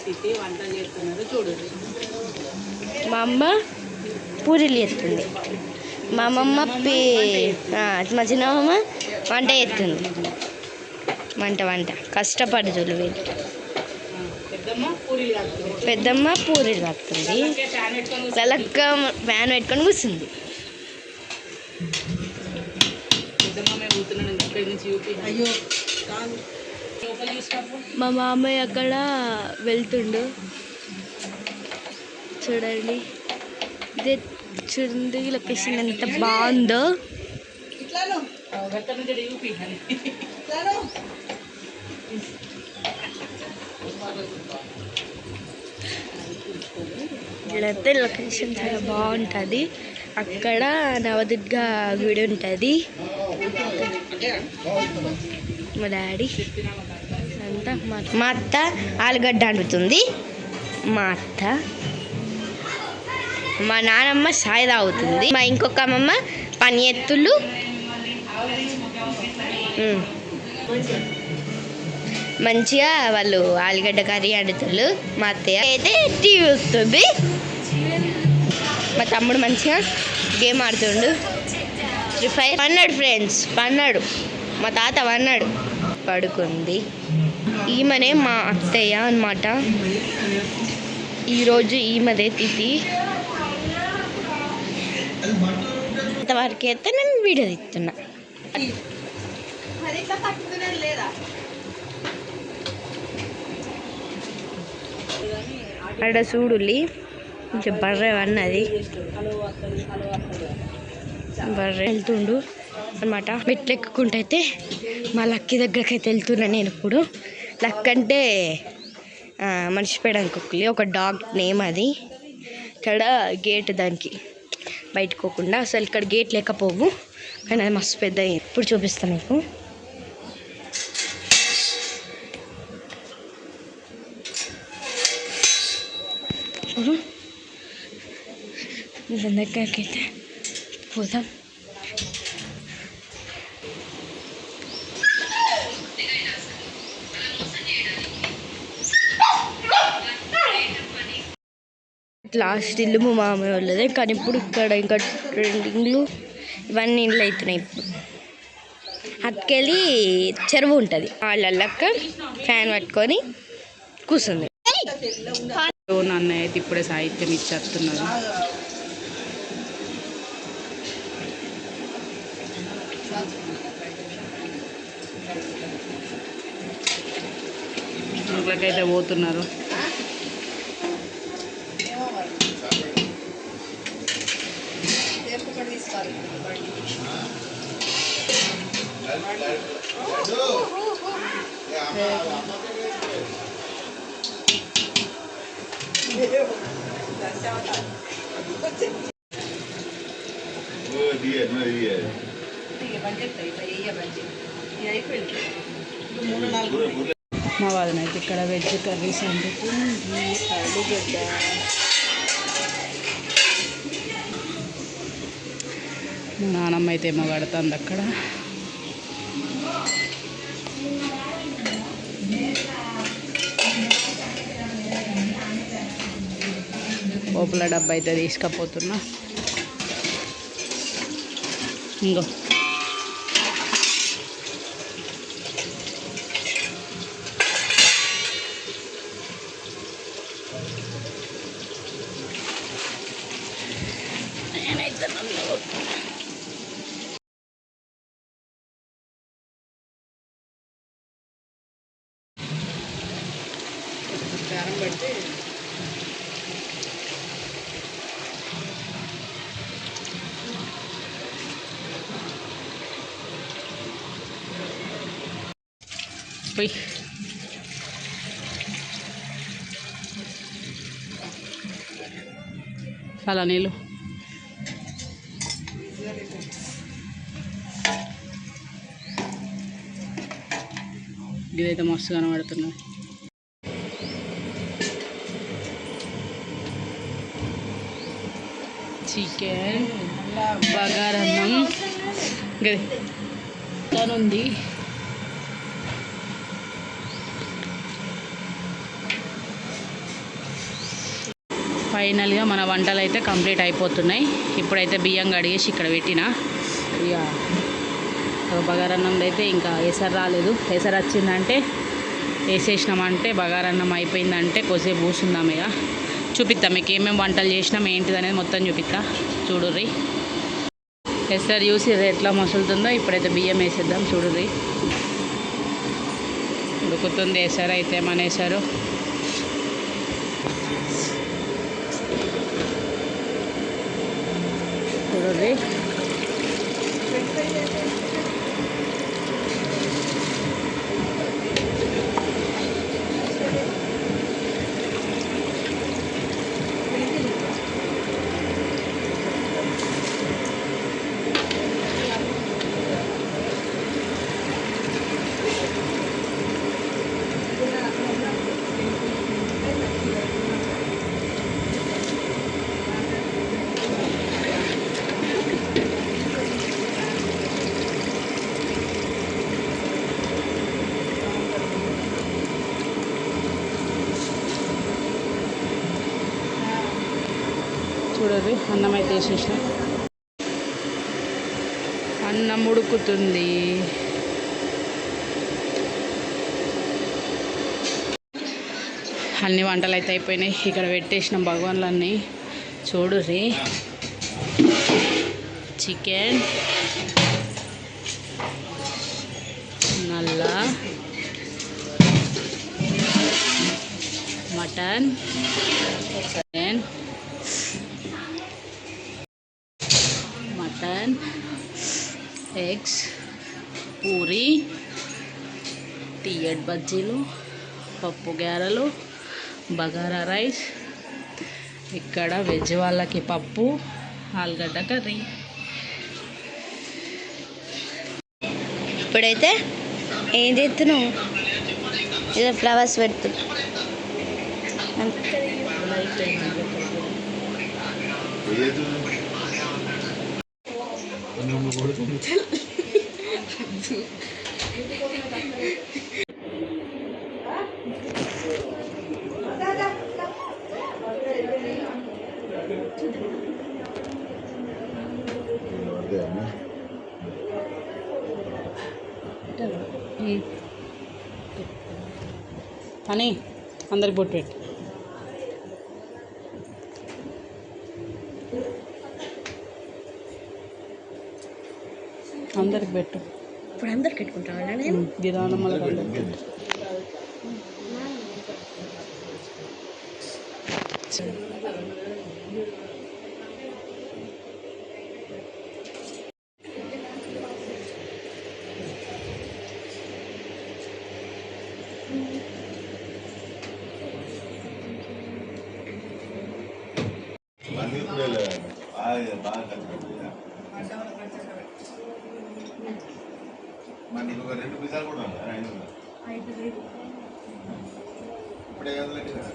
తిట్టి వంట చేస్తున్నారు చూడండి. మా అమ్మ పూరీలు చేస్తుంది, మా అమ్మమ్మ మా చిన్నమ్మ వంట చేస్తుంది. వంట కష్టపడుతుంది వీళ్ళు. పెద్దమ్మ పూరీలు కాస్తుంది, లలక్క ఫ్యాన్ పెట్టుకొని కూర్చుంది. మా మామయ్య అక్కడ వెళ్తుండు చూడండి. ఇదే చూడండి లొకేషన్ ఎంత బాగుందో. ఇక్కడైతే లొకేషన్ చాలా బాగుంటుంది. అక్కడ నవదుర్గా గుడి ఉంటుంది. మా డాడీ అంతా మా అత్త ఆలుగడ్డ వండుతుంది. మా నానమ్మ సాయి తాగుతుంది. మా ఇంకొక అమ్మమ్మ పని ఎత్తులు మంచిగా వాళ్ళు ఆలుగడ్డ కర్రీ వండుతుళ్ళు. మా అత్తయ్య అయితే టీవీ వస్తుంది. మా తమ్ముడు మంచిగా గేమ్ ఆడుతుండు. ఫ్రీ ఫైర్ పన్నాడు ఫ్రెండ్స్, పన్నాడు. మా తాత పన్నాడు, పడుకుంది. ఈమెనే మా అత్తయ్య అన్నమాట. ఈరోజు ఈమెదే తిథి. అంతవరకు అయితే నేను వీడియో తీస్తున్నా. అక్కడ చూడులి కొంచెం బర్రె అన్నది. బర్రె వెళ్తుండు అనమాట. మెట్లు ఎక్కుకుంటూ అయితే మా లక్కీ దగ్గరికి అయితే వెళ్తున్నా నేను ఇప్పుడు. లక్ అంటే మర్చిపోయాను కుక్కలి, ఒక డాగ్ నేమ్ అది. ఇక్కడ గేట్ దానికి బయటకోకుండా, అసలు ఇక్కడ గేట్ లేకపోవు కానీ అది మస్తు పెద్ద. ఇప్పుడు చూపిస్తాను మీకు. దగ్గరికి అయితే పోదాం. లాస్ట్ ఇల్లు మా మామయ్య వాళ్ళదే, కానీ ఇప్పుడు ఇక్కడ ఇంకా ట్రెండింగ్లు ఇవన్నీ ఇల్లు అవుతున్నాయి. ఇప్పుడు అక్కడికెళ్ళి చెరువు ఉంటుంది, వాళ్ళక్క ఫ్యాన్ పట్టుకొని కూర్చుంది. నాన్న అయితే ఇప్పుడే సాహిత్యం ఇచ్చేస్తున్నారు. ఇంట్లోకైతే పోతున్నారు. మా వాళ్ళనైతే ఇక్కడ వెజ్ కర్రీస్ వండుతుంది. ఆలుగడ్డ, నానమ్మ అయితే ఏమో కడుతుంది అక్కడ. పోపుల డబ్బా అయితే తీసుకపోతున్నా. ఇంకో నేనైతే కారం పెట్టి పోయి చాలా నీళ్ళు. ఇదైతే మస్తు కనబడుతున్నాయి. చికెన్ బగారన్నం గది ఉంది. ఫైనల్గా మన వంటలు అయితే కంప్లీట్ అయిపోతున్నాయి. ఇప్పుడైతే బియ్యం కడిగేసి ఇక్కడ పెట్టిన. ఇక బగారన్నం అయితే ఇంకా ఎసరు రాలేదు. ఎసరు వచ్చిందంటే వేసేసినామంటే బగారన్నం అయిపోయిందంటే కొద్దిసేపు కూర్చుందాం. ఇక చూపిస్తాం మీకు ఏమేమి వంటలు చేసినాం ఏంటిది అనేది మొత్తం చూపిస్తా చూడుర్రి. ఎసరు చూసి ఎట్లా మసులుతుందో ఇప్పుడైతే బియ్యం వేసేద్దాం చూడుర్రి. ఉడుకుతుంది ఎసరు అయితే మన ఎసరు. చూడండి చూడండి అన్నం అయితే వేసేసిన. అన్నం ఉడుకుతుంది. అన్ని వంటలు అయితే అయిపోయినాయి. ఇక్కడ పెట్టేసిన భగవాన్లన్నీ చూడుర్రి. చికెన్, నల్ల మటన్, మటన్, ఎగ్స్, పూరి, తీయటి బజ్జీలు, పప్పు గారెలు, బగారా రైస్. ఇక్కడ వెజ్ వాళ్ళకి పప్పు, ఆలుగడ్డ కర్రీ. ఇప్పుడైతే ఏం చేస్తున్నావు? ఏదో ఫ్లవర్స్ పెడుతున్నావు. అని అందరికి బొట్టు పెట్టు. అందరికి పెట్టు. ఇప్పుడు అందరికి పెట్టుకుంటావా నేను? విధానం అందరికి మనకి ఒక 2 పిజ్జాలు కూడా ఉన్నాయి. 5 లేదు. ఇప్పుడు 5 లెక్క కదా.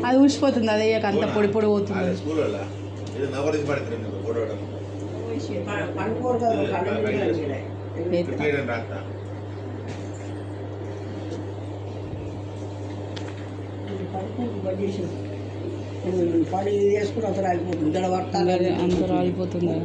అది ఊసిపోతుంది. అదే అంత పొడి పొడి పోతుంది. పడి వేసుకుని అంత రాలిపోతుంది. అంత రాలిపోతుంది.